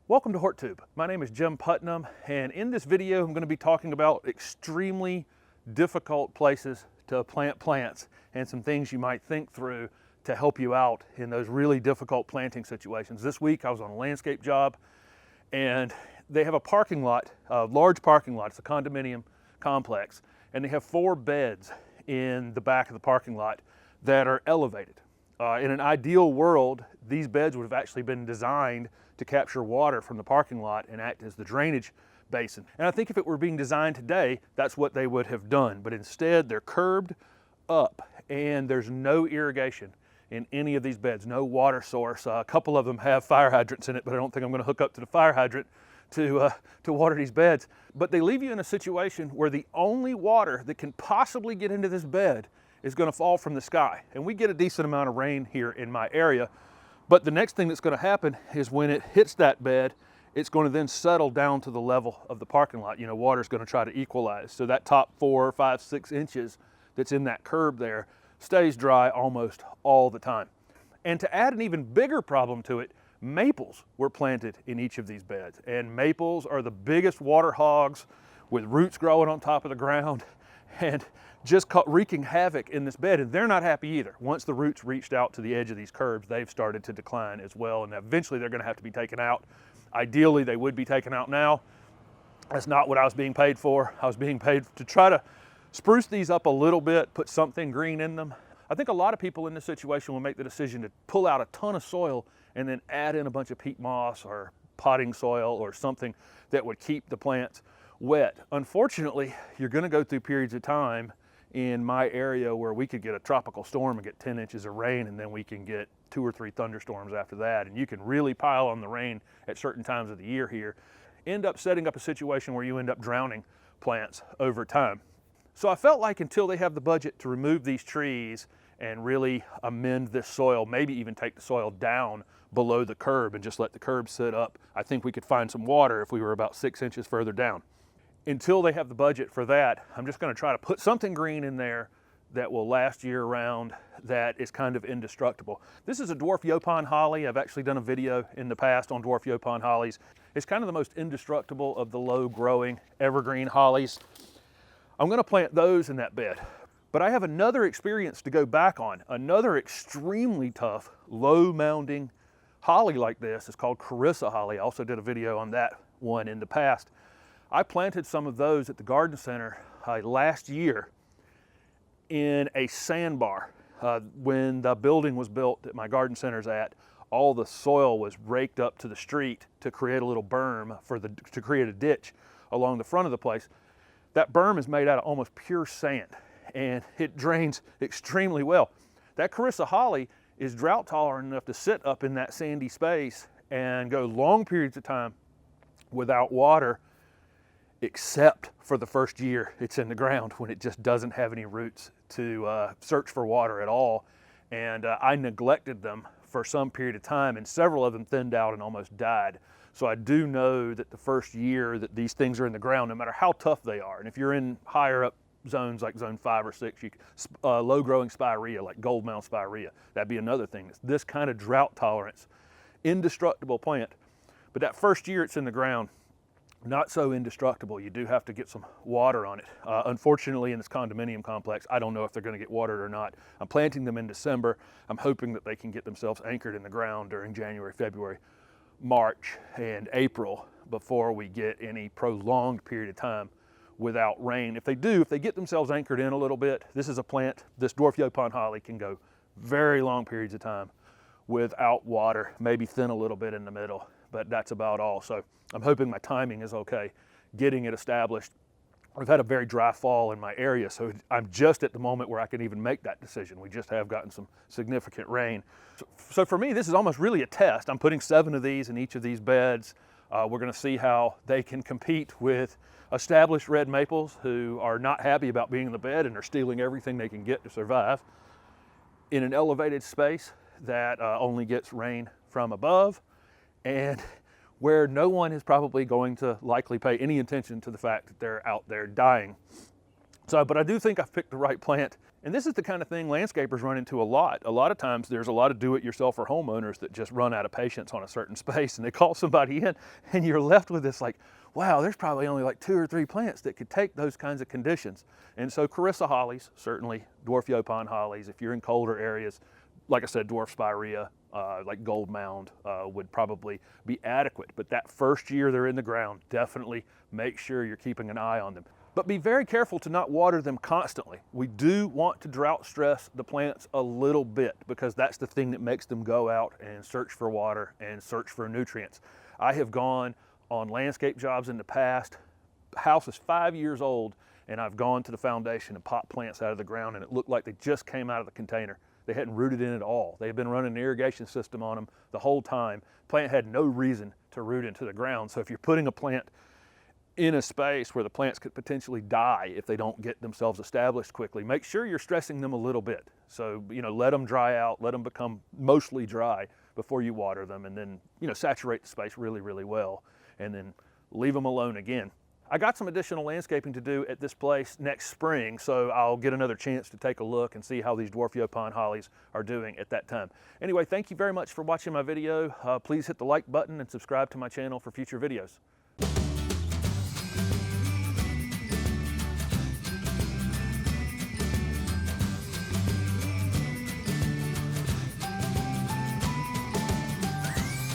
Welcome to HortTube. My name is Jim Putnam, and in this video I'm going to be talking about extremely difficult places to plant plants and some things you might think through to help you out in those really difficult planting situations. This week I was on a landscape job and they have a parking lot, a large parking lot. It's a condominium complex, and they have 4 beds in the back of the parking lot that are elevated. In an ideal world, these beds would have actually been designed to capture water from the parking lot and act as the drainage basin. And I think if it were being designed today, that's what they would have done. But instead, they're curbed up and there's no irrigation in any of these beds, no water source. A couple of them have fire hydrants in it, but I don't think I'm going to hook up to the fire hydrant to water these beds. But they leave you in a situation where the only water that can possibly get into this bed is going to fall from the sky. And we get a decent amount of rain here in my area. But the next thing that's going to happen is when it hits that bed, it's going to then settle down to the level of the parking lot. You know, water's going to try to equalize. So that top 4, 5, 6 inches that's in that curb there stays dry almost all the time. And to add an even bigger problem to it, maples were planted in each of these beds. And maples are the biggest water hogs with roots growing on top of the ground and just wreaking havoc in this bed, and they're not happy either. Once the roots reached out to the edge of these curbs, they've started to decline as well, and eventually they're going to have to be taken out. Ideally, they would be taken out now. That's not what I was being paid for. I was being paid to try to spruce these up a little bit, put something green in them. I think a lot of people in this situation will make the decision to pull out a ton of soil and then add in a bunch of peat moss or potting soil or something that would keep the plants wet. Unfortunately, you're going to go through periods of time in my area where we could get a tropical storm and get 10 inches of rain, and then we can get 2 or 3 thunderstorms after that. And you can really pile on the rain at certain times of the year here. End up setting up a situation where you end up drowning plants over time. So I felt like until they have the budget to remove these trees and really amend this soil, maybe even take the soil down below the curb and just let the curb sit up, I think we could find some water if we were about 6 inches further down. Until they have the budget for that, I'm just going to try to put something green in there that will last year round, that is kind of indestructible. This is a Dwarf Yaupon Holly. I've actually done a video in the past on Dwarf Yaupon Hollies. It's kind of the most indestructible of the low growing evergreen hollies. I'm going to plant those in that bed. But I have another experience to go back on. Another extremely tough, low mounding holly like this is called Carissa Holly. I also did a video on that one in the past. I planted some of those at the garden center last year in a sandbar. When the building was built that my garden center's at, all the soil was raked up to the street to create a little berm to create a ditch along the front of the place. That berm is made out of almost pure sand, and it drains extremely well. That Carissa Holly is drought tolerant enough to sit up in that sandy space and go long periods of time without water, except for the first year it's in the ground when it just doesn't have any roots to search for water at all. And I neglected them for some period of time, and several of them thinned out and almost died. So I do know that the first year that these things are in the ground, no matter how tough they are, and if you're in higher up zones like zone 5 or 6, low growing spirea like gold mound spirea, that'd be another thing. It's this kind of drought tolerance, indestructible plant. But that first year it's in the ground, not so indestructible. You do have to get some water on it. Unfortunately, in this condominium complex, I don't know if they're going to get watered or not. I'm planting them in December. I'm hoping that they can get themselves anchored in the ground during January, February, March, and April before we get any prolonged period of time without rain. If they get themselves anchored in a little bit, this is a plant, this Dwarf Yaupon Holly can go very long periods of time without water, maybe thin a little bit in the middle, but that's about all. So I'm hoping my timing is okay getting it established. We've had a very dry fall in my area, so I'm just at the moment where I can even make that decision. We just have gotten some significant rain. So for me, this is almost really a test. I'm putting 7 of these in each of these beds. We're going to see how they can compete with established red maples who are not happy about being in the bed and are stealing everything they can get to survive in an elevated space that only gets rain from above, and where no one is probably going to likely pay any attention to the fact that they're out there dying But I do think I've picked the right plant. And this is the kind of thing landscapers run into a lot. A lot of times there's a lot of do-it-yourself or homeowners that just run out of patience on a certain space, and they call somebody in, and you're left with this like, wow, there's probably only like 2 or 3 plants that could take those kinds of conditions. And so Carissa Hollies, certainly Dwarf Yaupon Hollies. If you're in colder areas, like I said, Dwarf Spirea, like Gold Mound would probably be adequate. But that first year they're in the ground, definitely make sure you're keeping an eye on them. But be very careful to not water them constantly. We do want to drought stress the plants a little bit, because that's the thing that makes them go out and search for water and search for nutrients. I have gone on landscape jobs in the past. The house is 5 years old, and I've gone to the foundation and popped plants out of the ground, and it looked like they just came out of the container. They hadn't rooted in at all. They had been running an irrigation system on them the whole time. Plant had no reason to root into the ground. So if you're putting a plant in a space where the plants could potentially die if they don't get themselves established quickly, make sure you're stressing them a little bit. So, let them dry out, let them become mostly dry before you water them, and then, saturate the space really, really well, and then leave them alone again. I got some additional landscaping to do at this place next spring, so I'll get another chance to take a look and see how these Dwarf Yaupon Hollies are doing at that time. Anyway, thank you very much for watching my video. Please hit the like button and subscribe to my channel for future videos.